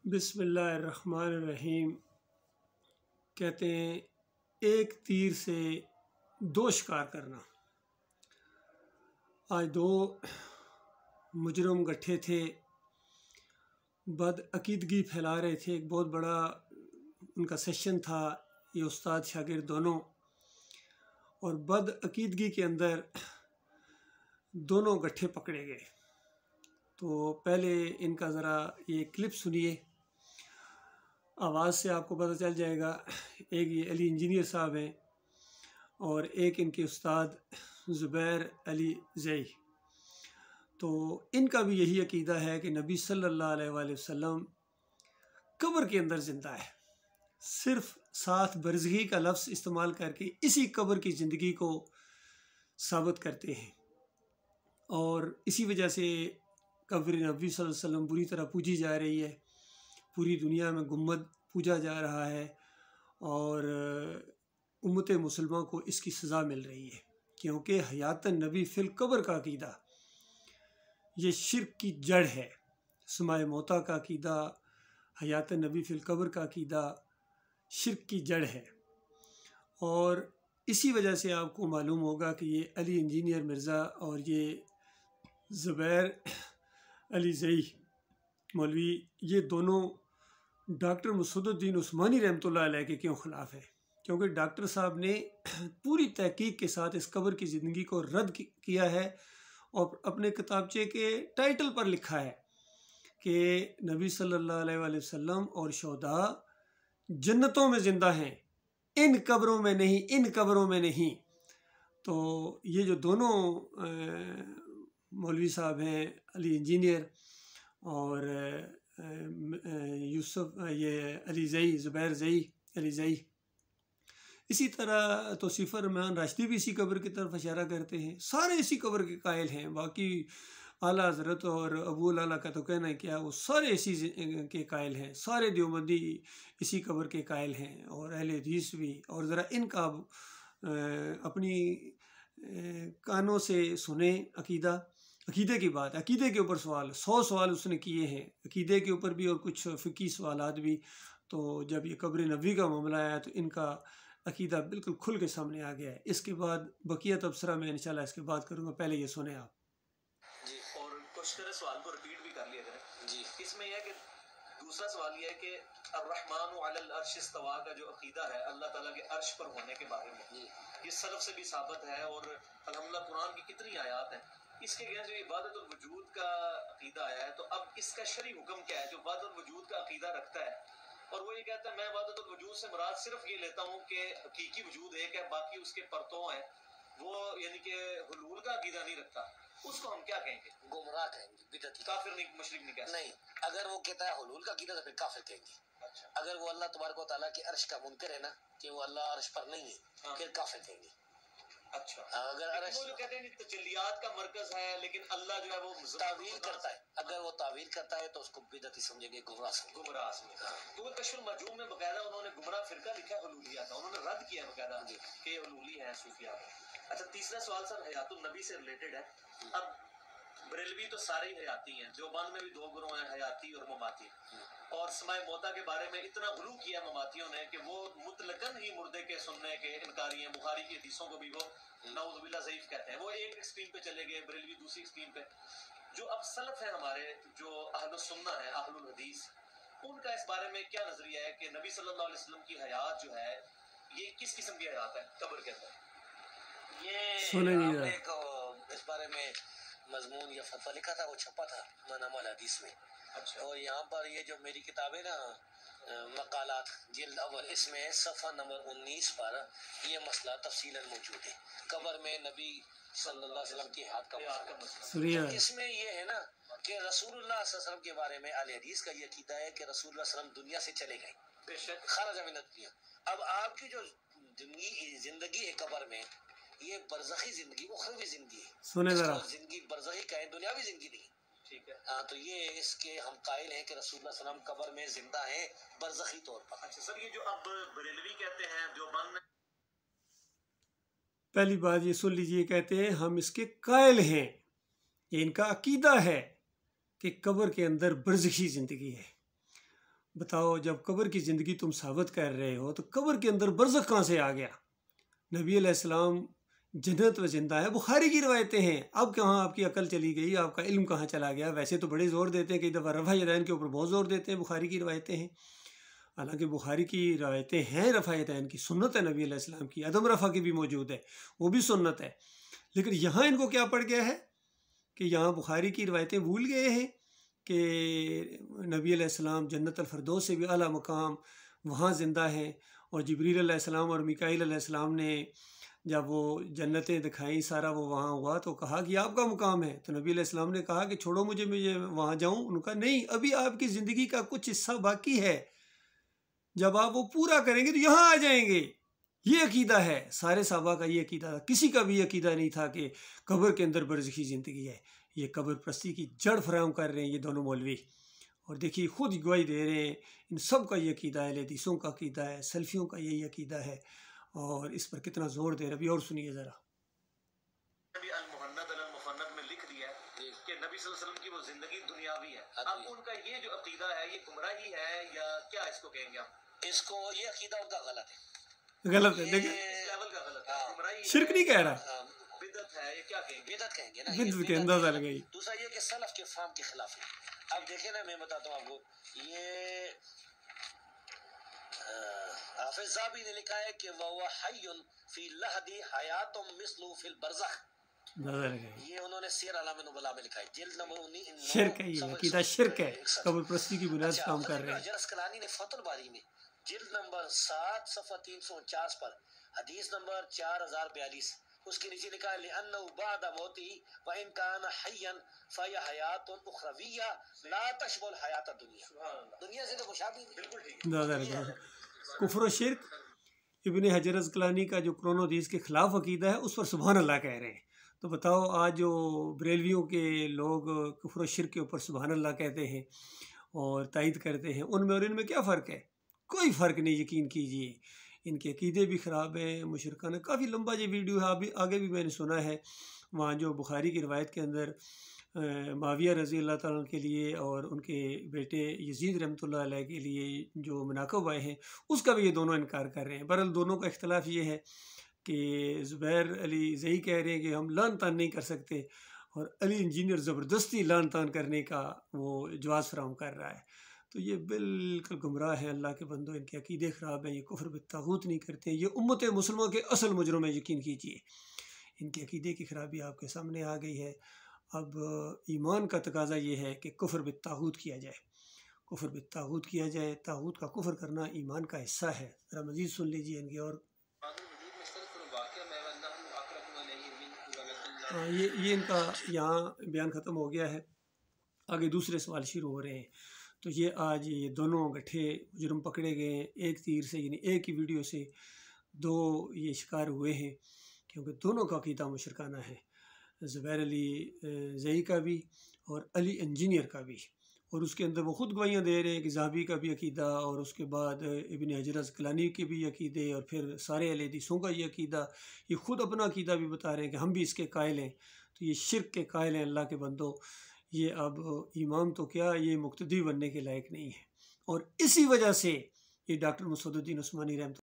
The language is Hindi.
बिस्मिल्लाहिर्रहमानिर्रहीम। कहते हैं एक तीर से दो शिकार करना। आज दो मुजरम गट्ठे थे, बदअकीदगी फैला रहे थे। एक बहुत बड़ा उनका सेशन था, ये उस्ताद शागिर्द दोनों, और बदअकीदगी के अंदर दोनों गट्ठे पकड़े गए। तो पहले इनका ज़रा ये क्लिप सुनिए, आवाज़ से आपको पता चल जाएगा। एक ये अली इंजीनियर साहब हैं और एक इनके उस्ताद ज़ुबैर अली ज़ई। तो इनका भी यही अकीदा है कि नबी सल्लल्लाहु अलैहि वसल्लम कब्र के अंदर ज़िंदा है। सिर्फ साथ बरज़गी का लफ्ज़ इस्तेमाल करके इसी कब्र की ज़िंदगी को साबित करते हैं, और इसी वजह से कब्र नबी सल्लल्लाहु अलैहि वसल्लम बुरी तरह पूजी जा रही है। पूरी दुनिया में गुम्बद पूजा जा रहा है और उम्मत मुसलमान को इसकी सज़ा मिल रही है, क्योंकि हयात नबी फिल कब्र का अकीदा ये शिर्क की जड़ है। समाए मौता का अकीदा, हयात नबी फिल कब्र का अकीदा शिर्क की जड़ है। और इसी वजह से आपको मालूम होगा कि ये अली इंजीनियर मिर्ज़ा और ये ज़ुबैर अली ज़ई मौलवी, ये दोनों डॉक्टर मसूदुद्दीन उस्मानी रहमतुल्लाह अलैह के क्यों ख़िलाफ़ है? क्योंकि डॉक्टर साहब ने पूरी तहकीक के साथ इस कब्र की ज़िंदगी को रद्द किया है और अपने किताबचे के टाइटल पर लिखा है कि नबी सल्लल्लाहु अलैहि वसल्लम और शोहदा जन्नतों में ज़िंदा हैं, इन कब्रों में नहीं, इन कब्रों में नहीं। तो ये जो दोनों मौलवी साहब हैं, अली इंजीनियर और यूसुफ, ये अली ज़ई, ज़ुबैर ज़ई, अली ज़ई, इसी तरह तौसीफ़ुर रहमान राशिदी भी इसी कब्र की तरफ इशारा करते हैं। सारे इसी कब्र के कायल हैं। बाकी आला हज़रत और अबू अला का तो कहना है क्या, वो सारे इसी के कायल हैं। सारे देवबंदी इसी कब्र के कायल हैं और अहले हदीस भी। और ज़रा इनका अपनी कानों से सुने अकीदे की बात। अकीदे के ऊपर सवाल 100 सवाल उसने किए हैं, अकीदे के ऊपर भी और कुछ फ़िकी सवालात भी। तो जब ये कब्र नबी का मामला आया तो इनका अकीदा बिल्कुल खुल के सामने आ गया है। इसके बाद बकिया तबसरा में इंशाल्लाह इसके बाद करूँगा, पहले ये सुने आप जी। और कुछ तरह सवाल को रिपीट भी कर लिया करें जी। इसमें यह कि दूसरा सवाल यह है कि अर्रहमानु अलल अर्श इस्तवा का जो अकीदा है अल्लाह ताला के अर्श पर होने के बारे में, ये सलफ से भी साबित है और अल्हम्दुलिल्लाह कुरान की कितनी आयात हैं। इसके अगेंस्ट जो इबादतुल वजूद का अकीदा आया है, तो अब इसका शरई हुक्म क्या है जो इबादतुल वजूद का अकीदा रखता है? और वो ये कहता है मैं इबादतुल वजूद से मुराद सिर्फ ये लेता हूँ कि हकीकी वजूद एक है, बाकी उसके परतों हैं, वो यानी कि हुलूल का अकीदा नहीं रखता, उसको हम क्या कहेंगे? गुमराह कहेंगे, बिदअती। काफिर नहीं, मुशरिक नहीं कहते। नहीं, अगर वो कहता है हुलूल का अकीदा तो फिर काफिर कहेंगे। अच्छा। अगर वो अल्लाह तबारक व तआला के अर्श का मुनकर है ना, कि वो अल्लाह अर्श पर नहीं है, हाँ। फिर काफिर कहेंगे। अच्छा। अगर अर्श वो जो कहते हैं तजल्लियात का मरकज है, लेकिन अल्लाह जो है वो तावील करता है, अगर वो तावील करता है तो उसको बिदअती समझेंगे, गुमराह समझेंगे। गुमराह समझेंगे। क्योंकि कश्फुल मजूम में बकायदा उन्होंने गुमराह फिरका लिखा है हुलूलिया का, उन्होंने रद्द किया बकायदा कि हुलूली है सूफिया। अच्छा, तीसरा सवाल सर हयातुन नबी से रिलेटेड है। अब बरेलवी तो सारे ही हयाती हैं, देवबंद में भी दो गुरों हैं, हयाती और ममाती। और समाए मौता के बारे में इतना गुलू किया ममातियों ने कि वो मुतलकन ही मुर्दे के सुनने के इनकारी हैं। बुखारी की हदीसों को भी वो नाउज़ुबिल्लाह ज़ईफ कहते हैं। वो एक एक्सट्रीम पे चले गए, बरेलवी दूसरी एक्सट्रीम पे। जो अब सलफ है हमारे, जो अहलुस सुन्ना है, अहलुल हदीस, उनका इस बारे में क्या नजरिया है कि नबी सल्लल्लाहु अलैहि वसल्लम की हयात जो है ये किस किस्म की हयात है कब्र के अंदर? ये एक इस बारे में मजमून या फतवा लिखा था, वो छपा था मनामुल हदीस में। अच्छा। और यहाँ पर ये जो मेरी किताब है ना, मकालात जिल्द अव्वल, इसमें सफ़ा नंबर 19 पर ये मसला तफसीलन मौजूद है, कब्र में नबी सल्लल्लाहु अलैहि वसल्लम की हयात का मसला। तो इसमें ये है ना कि रसूलुल्लाह सल्लल्लाहु अलैहि वसल्लम के बारे में अहले हदीस का ये अकीदा है कि रसूलुल्लाह सल्लल्लाहु अलैहि वसल्लम दुनिया से चले गए, खारज मिन दुनिया। अब आपकी जो जिंदगी है कब्र में, ये बरज़खी जिंदगी, उखरवी जिंदगी है। सुने जरा, जिंदगी बरज़खी का है, दुनियावी जिंदगी नहीं। ठीक है। हाँ, तो ये इसके हम कायल हैं कि रसूलुल्लाह सल्लल्लाहु अलैहि वसल्लम कब्र में जिंदा हैं बरज़खी तौर पर। अच्छा सर, ये जो अब बरेलवी कहते हैं देवबंद में, पहली बात ये सुन लीजिए, कहते हैं हम इसके कायल हैं, ये इनका अकीदा है कि कब्र के अंदर बरज़खी ज़िंदगी है। बताओ, जब कब्र की ज़िंदगी तुम साबित कर रहे हो तो कब्र के अंदर बरज़ख कहाँ से आ गया? नबी अलैहिस्सलाम जन्नत व जिंदा है, बुखारी की रवायतें हैं। अब कहाँ आपकी अकल चली गई, आपका इल्म कहाँ चला गया? वैसे तो बड़े ज़ोर देते हैं, कई दफ़ा रफ़ा यदैन के ऊपर बहुत ज़ोर देते हैं, बुखारी की रवायतें हैं। हालांकि बुखारी की रवायतें हैं रफ़ा यदैन की, सुन्नत है नबी अलैहिस्सलाम की, अदम रफ़ा की भी मौजूद है, वो भी सुन्नत है। लेकिन यहाँ इनको क्या पड़ गया है कि यहाँ बुखारी की रवायतें भूल गए हैं कि नबी अलैहिस्सलाम जन्नत अल फ़िरदौस से भी आला मकाम वहाँ ज़िंदा हैं। और जिब्रील अलैहिस्सलाम और मिकाईल अलैहिस्सलाम ने जब वो जन्नतें दिखाई, सारा वो वहाँ हुआ, तो कहा कि आपका मुकाम है। तो नबी अलैहिस्सलाम ने कहा कि छोड़ो मुझे वहाँ जाऊँ। उनका नहीं, अभी आपकी ज़िंदगी का कुछ हिस्सा बाकी है, जब आप वो पूरा करेंगे तो यहाँ आ जाएंगे। ये अकीदा है, सारे सहाबा का ये अकीदा था। किसी का भी अकीदा नहीं था कि कब्र के अंदर बरज़खी ज़िंदगी है। ये कब्र परस्ती की जड़ फराहम कर रहे हैं ये दोनों मौलवी, और देखिए खुद गवाही दे रहे हैं। इन सब का ये अकीदा है, हदीसों का अकीदा है, सल्फ़ियों का यही अकीदा है, और इस पर कितना ज़ोर दे रहे। अभी और सुनिए ज़रा। में लिख दिया कि नबी सल्लल्लाहु अलैहि वसल्लम की वो जिंदगी दुनियावी है। अब उनका ये जो अकीदा है ये गुमराही है या क्या इसको कहेंगे हम? इसको ये अकीदा उनका गलत है, गलत है, देखिए इस लेवल का गलत है, गुमराही शिरक नहीं कह रहा, बिदअत है, ये क्या कहेंगे? बिदअत कहेंगे ना, बिदअत के अंदाजा लगाई। दूसरा ये कि सलफ के फाहम के खिलाफ है। अब देखें ना, मैं बताता हूँ आपको, ये हाफिज़ ज़ाबी ने लिखा है कि वह हय्युन फी लहदी हयातुम मिस्लु फिल बरज़ख। ये उन्होंने सियर अलाम नुबला में लिखा है, जिल्द नंबर 19। शिरक है, ये अकीदा शिरक है, कब्र परस्ती की बुनियाद पर काम कर रहे हैं। हजर अस्कलानी ने फतुल बारी में जिल्द नंबर 7 सफ़ा 349 पर हदीस नंबर 4042 उसके नीचे लिखा है लिअन्नहु बअद मौतिही व इन कान हय्यन फहिय हयातुन उखरविय्या ला तशमुल हयात दुनिया। दुनिया से तो मुशाबिह, बिल्कुल ठीक। कुफ्र और शिरक इब्ने हजर अस्कलानी का जो कुरान और हदीस के खिलाफ अकीदा है, उस पर सुभान अल्लाह कह रहे हैं। तो बताओ, आज जो बरेलवियों के लोग कुफ्र और शिरक के ऊपर सुभान अल्लाह कहते हैं और तायद करते हैं, उनमें और इनमें क्या फ़र्क है? कोई फ़र्क नहीं, यकीन कीजिए। इनके अकीदे भी ख़राब हैं, मुशरिकाना। काफ़ी लंबा ये वीडियो है, अभी आगे भी मैंने सुना है। वहाँ जो बुखारी की रवायत के अंदर माविया रज़ी अल्लाह ताला के लिए और उनके बेटे यजीद रहमतुल्लाह अलैह के लिए जो मनाक़िब आए हैं, उसका भी ये दोनों इनकार कर रहे हैं। बहरहाल दोनों का इख्तलाफ ये है कि ज़ुबैर अली ज़ई कह रहे हैं कि हम लान तान नहीं कर सकते, और अली इंजीनियर ज़बरदस्ती लान तान करने का वो जवाज़ फराहम कर रहा है। तो ये बिल्कुल गुमराह है अल्लाह के बंदो, इनके अकीदे ख़राब हैं, ये कुफ्र बित्तागूत नहीं करते, ये उम्मत मुसलमान के असल मुजरम है, यकीन कीजिए। इनके अकीदे की ख़राबी आपके सामने आ गई है। अब ईमान का तकाजा ये है कि कुफ्र बित्तागूत किया जाए, कुफ्र बित्तागूत किया जाए। तागूत का कुफ्र करना ईमान का हिस्सा है। ज़रा मज़ीद सुन लीजिए इनके। और ये इनका यहाँ बयान ख़त्म हो गया है, आगे दूसरे सवाल शुरू हो रहे हैं। तो ये आज ये दोनों गठे जुर्म पकड़े गए हैं, एक तीर से, यानी एक ही वीडियो से दो ये शिकार हुए हैं, क्योंकि दोनों का अकीदा मुशरिकाना है, ज़ुबैर अली ज़ई का भी और अली इंजीनियर का भी। और उसके अंदर वो ख़ुद गवाहियाँ दे रहे हैं कि ज़हाबी का भी अकीदा, और उसके बाद इब्ने हजर अस्कलानी के भी अकीदे, और फिर सारे अहले हदीसों का ये अकीदा। ये ख़ुद अपना अकीदा भी बता रहे हैं कि हम भी इसके कायल हैं। तो ये शिरक के कायल हैं अल्लाह के बंदो। ये अब इमाम तो क्या, ये मुक्तदी बनने के लायक नहीं है। और इसी वजह से ये डॉक्टर मसूदुद्दीन उस्मानी रहमतुल्लाह